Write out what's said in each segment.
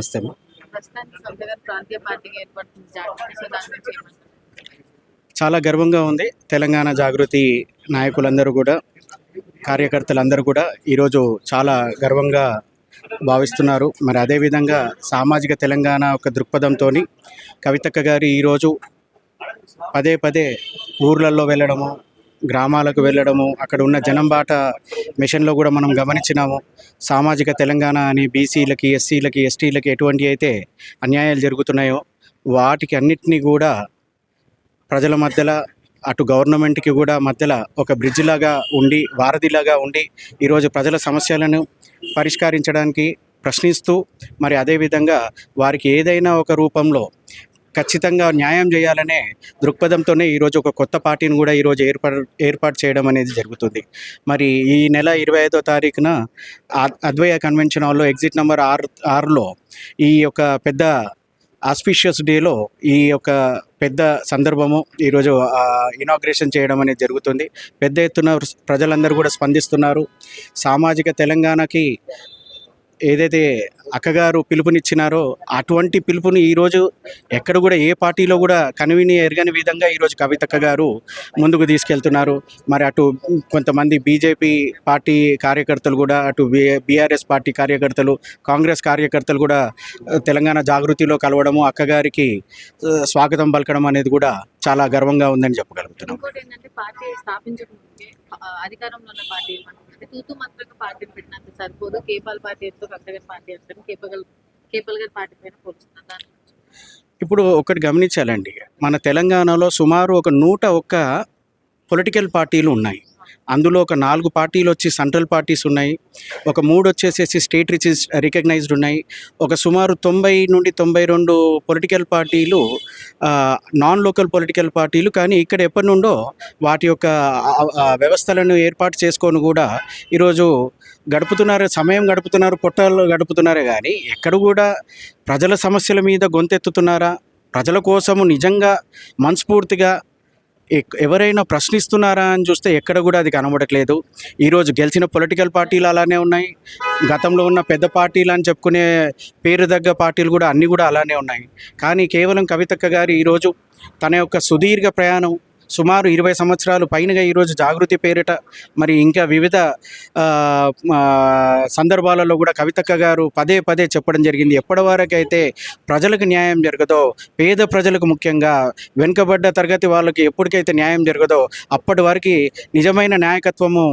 నమస్తే అమ్మా. ప్రస్తుతానికి సంపద ప్రాంతీయ పార్టీగా ఏర్పడుతుంది జాగృతి. సో దాని గురించి ఏమంటారు? చాలా గర్వంగా ఉంది. తెలంగాణ జాగృతి నాయకులందరూ కూడా, కార్యకర్తలందరూ కూడా ఈరోజు చాలా గర్వంగా భావిస్తున్నారు. మరి అదేవిధంగా సామాజిక తెలంగాణ ఒక దృక్పథంతో కవితక్క గారు ఈరోజు పదే పదే ఊర్లలో వెళ్ళడము, గ్రామాలకు వెళ్ళడము, అక్కడ ఉన్న జనం బాట మిషన్లో కూడా మనం గమనించినాము. సామాజిక తెలంగాణ అని బీసీలకి, ఎస్సీలకి, ఎస్టీలకి ఎటువంటి అయితే అన్యాయాలు జరుగుతున్నాయో వాటికి అన్నిటినీ కూడా ప్రజల మధ్యలో, అటు గవర్నమెంట్కి కూడా మధ్యలో ఒక బ్రిడ్జ్ లాగా ఉండి, వారధిలాగా ఉండి ఈరోజు ప్రజల సమస్యలను పరిష్కరించడానికి ప్రశ్నిస్తూ, మరి అదేవిధంగా వారికి ఏదైనా ఒక రూపంలో ఖచ్చితంగా న్యాయం చేయాలనే దృక్పథంతోనే ఈరోజు ఒక కొత్త పార్టీని కూడా ఈరోజు ఏర్పాటు చేయడం అనేది జరుగుతుంది. మరి ఈ నెల 25వ తారీఖున అద్వైయ కన్వెన్షన్ హాల్లో ఎగ్జిట్ నెంబర్ 6లో ఈ యొక్క పెద్ద ఆస్పిషియస్ డేలో ఈ యొక్క పెద్ద సందర్భము ఈరోజు ఇనాగ్రేషన్ చేయడం అనేది జరుగుతుంది. పెద్ద ఎత్తున ప్రజలందరూ కూడా స్పందిస్తున్నారు. సామాజిక తెలంగాణకి ఏదైతే అక్కగారు పిలుపునిచ్చినారో అటువంటి పిలుపుని ఈరోజు ఎక్కడ కూడా ఏ పార్టీలో కూడా కనివిని ఎరగని విధంగా ఈరోజు కవితక్క గారు ముందుకు తీసుకెళ్తున్నారు. మరి అటు కొంతమంది బీజేపీ పార్టీ కార్యకర్తలు కూడా, అటు బీఆర్ఎస్ పార్టీ కార్యకర్తలు, కాంగ్రెస్ కార్యకర్తలు కూడా తెలంగాణ జాగృతిలో కలవడము, అక్కగారికి స్వాగతం పలకడం అనేది కూడా చాలా గర్వంగా ఉందని చెప్పగలుగుతున్నాం. ఇంకోటి ఏంటంటే పార్టీ స్థాపించకముందే అధికారంలో ఉన్న పార్టీ అంటే తూతు మంత్రంగా పార్టీ పెట్టినంత సరిపోదు. కేపాల్ పార్టీ ఎంతో కవిత పార్టీ ఎంతో కేపాల్ గారి పార్టీ పైన పోలుస్తున్నారు. దాని గురించి ఇప్పుడు ఒకటి గమనించాలండి, మన తెలంగాణలో సుమారు ఒక 101 పొలిటికల్ పార్టీలు ఉన్నాయి. అందులో ఒక 4 పార్టీలు వచ్చి సెంట్రల్ పార్టీస్ ఉన్నాయి, ఒక 3 వచ్చేసేసి స్టేట్ రికగ్నైజ్డ్ ఉన్నాయి, ఒక సుమారు 90 నుండి 92 పొలిటికల్ పార్టీలు నాన్ లోకల్ పొలిటికల్ పార్టీలు. కానీ ఇక్కడ ఎప్పటి నుండో వాటి యొక్క వ్యవస్థలను ఏర్పాటు చేసుకొని కూడా ఈరోజు సమయం గడుపుతున్నారు, పొట్టాలు గడుపుతున్నారే కానీ ఎక్కడ కూడా ప్రజల సమస్యల మీద గొంతెత్తుతున్నారా, ప్రజల కోసము నిజంగా మనస్ఫూర్తిగా ఎవరైనా ప్రశ్నిస్తున్నారా అని చూస్తే ఎక్కడ కూడా అది కనబడట్లేదు. ఈరోజు గెలిచిన పొలిటికల్ పార్టీలు అలానే ఉన్నాయి, గతంలో ఉన్న పెద్ద పార్టీలు అని చెప్పుకునే పేరు దగ్గ పార్టీలు కూడా అన్నీ కూడా అలానే ఉన్నాయి. కానీ కేవలం కవితక్క గారు ఈరోజు తన యొక్క సుదీర్ఘ ప్రయాణం సుమారు 20 సంవత్సరాలు పైనగా ఈరోజు జాగృతి పేరిట మరి ఇంకా వివిధ సందర్భాలలో కూడా కవితక్క గారు పదే పదే చెప్పడం జరిగింది. ఎప్పటి వరకైతే ప్రజలకు న్యాయం జరగదో, పేద ప్రజలకు ముఖ్యంగా వెనుకబడ్డ తరగతి వాళ్ళకి ఎప్పటికైతే న్యాయం జరగదో అప్పటి వరకు నిజమైన నాయకత్వము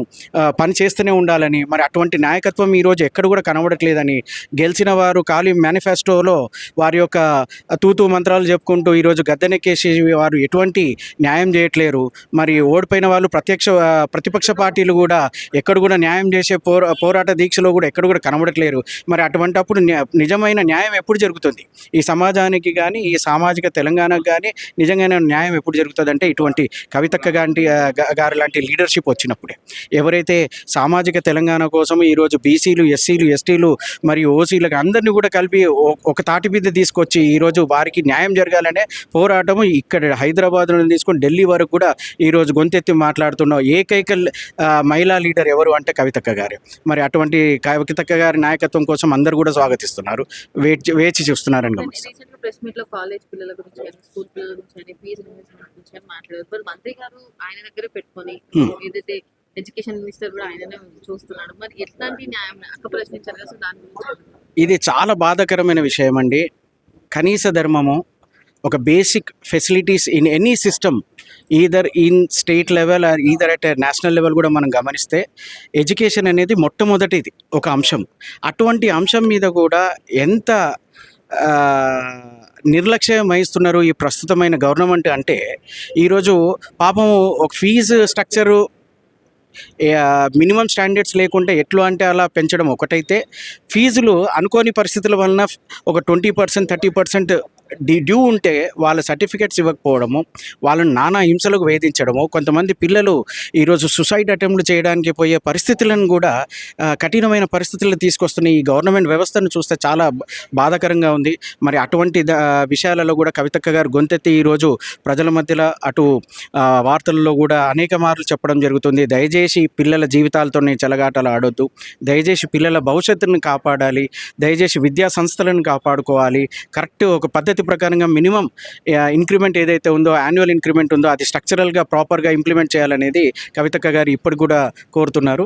పనిచేస్తూనే ఉండాలని, మరి అటువంటి నాయకత్వం ఈరోజు ఎక్కడ కూడా కనబడట్లేదని, గెలిచిన వారు ఖాళీ మేనిఫెస్టోలో వారి యొక్క తూతూ మంత్రాలు చెప్పుకుంటూ ఈరోజు గద్దెనెక్కేసి వారు ఎటువంటి న్యాయం చేయట్లేరు. మరి ఓడిపోయిన వాళ్ళు ప్రతిపక్ష పార్టీలు కూడా ఎక్కడ కూడా న్యాయం చేసే పోరాట దీక్షలో కూడా ఎక్కడ కూడా కనబడట్లేరు. మరి అటువంటప్పుడు నిజమైన న్యాయం ఎప్పుడు జరుగుతుంది ఈ సమాజానికి కానీ, ఈ సామాజిక తెలంగాణకు కానీ? నిజంగానే న్యాయం ఎప్పుడు జరుగుతుంది అంటే ఇటువంటి కవితక్క గారు లాంటి లీడర్షిప్ వచ్చినప్పుడే. ఎవరైతే సామాజిక తెలంగాణ కోసం ఈరోజు బీసీలు, ఎస్సీలు, ఎస్టీలు మరియు ఓసీలకు అందరినీ కూడా కలిపి ఒక తాటి మీద తీసుకొచ్చి ఈరోజు వారికి న్యాయం జరగాలనే పోరాటము ఇక్కడ హైదరాబాద్ నుండి తీసుకొని ఢిల్లీ వరకు కూడా ఈరోజు గొంతెత్తి మాట్లాడుతున్న ఏకైక మహిళా లీడర్ ఎవరు అంటే కవితక్క గారు. మరి అటువంటి కవితక్క గారి నాయకత్వం కోసం అందరూ కూడా స్వాగతిస్తున్నారు, వేచి చూస్తున్నారని గమనిస్తున్నారు. ప్రెస్ మీట్ లో కాలేజ్ పిల్లల గురించి కానీ, స్కూల్ పిల్లల గురించి కానీ, ఫీజు రియంబర్స్మెంట్ గురించి కానీ మాట్లాడారు. మంత్రి గారు ఆయన దగ్గరే పెట్టుకొని ఏదైతే ఎడ్యుకేషన్ మినిస్టర్ కూడా ఆయననే చూస్తున్నాడు. మరి ఎట్లాంటి న్యాయం అక్క ప్రశ్నించారు కదా, దాని గురించి ఇది చాలా బాధాకరమైన విషయం అండి. కనీస ధర్మము, ఒక basic facilities in any system, either in state level or either at national level కూడా మనం గమనిస్తే ఎడ్యుకేషన్ అనేది మొట్టమొదటిది ఒక అంశం. అటువంటి అంశం మీద కూడా ఎంత నిర్లక్ష్యం వహిస్తున్నారు ఈ ప్రస్తుతమైన గవర్నమెంట్ అంటే, ఈరోజు పాపం ఒక ఫీజు స్ట్రక్చరు మినిమం స్టాండర్డ్స్ లేకుండా ఎట్లా అంటే అలా పెంచడం ఒకటైతే, ఫీజులు అనుకోని పరిస్థితుల వలన ఒక 20%, 30% డ్యూ ఉంటే వాళ్ళ సర్టిఫికెట్స్ ఇవ్వకపోవడము, వాళ్ళని నానా హింసలకు వేధించడము, కొంతమంది పిల్లలు ఈరోజు సుసైడ్ అటెంప్ట్లు చేయడానికి పోయే పరిస్థితులను కూడా కఠినమైన పరిస్థితులు తీసుకొస్తున్న ఈ గవర్నమెంట్ వ్యవస్థను చూస్తే చాలా బాధాకరంగా ఉంది. మరి అటువంటి విషయాలలో కూడా కవితక్క గారు గొంతెత్తి ఈరోజు ప్రజల మధ్యలో అటు వార్తల్లో కూడా అనేక మార్లు చెప్పడం జరుగుతుంది. దయచేసి పిల్లల జీవితాలతోనే చెలగాటలు ఆడొద్దు, దయచేసి పిల్లల భవిష్యత్తును కాపాడాలి, దయచేసి విద్యా సంస్థలను కాపాడుకోవాలి, కరెక్ట్ ఒక పద్ధతి ప్రకారంగా మినిమం ఇంక్రిమెంట్ ఏదైతే ఉందో, యాన్యువల్ ఇంక్రిమెంట్ ఉందో అది స్ట్రక్చరల్గా ప్రాపర్గా ఇంప్లిమెంట్ చేయాలనేది కవితక్క గారు ఇప్పటికి కూడా కోరుతున్నారు.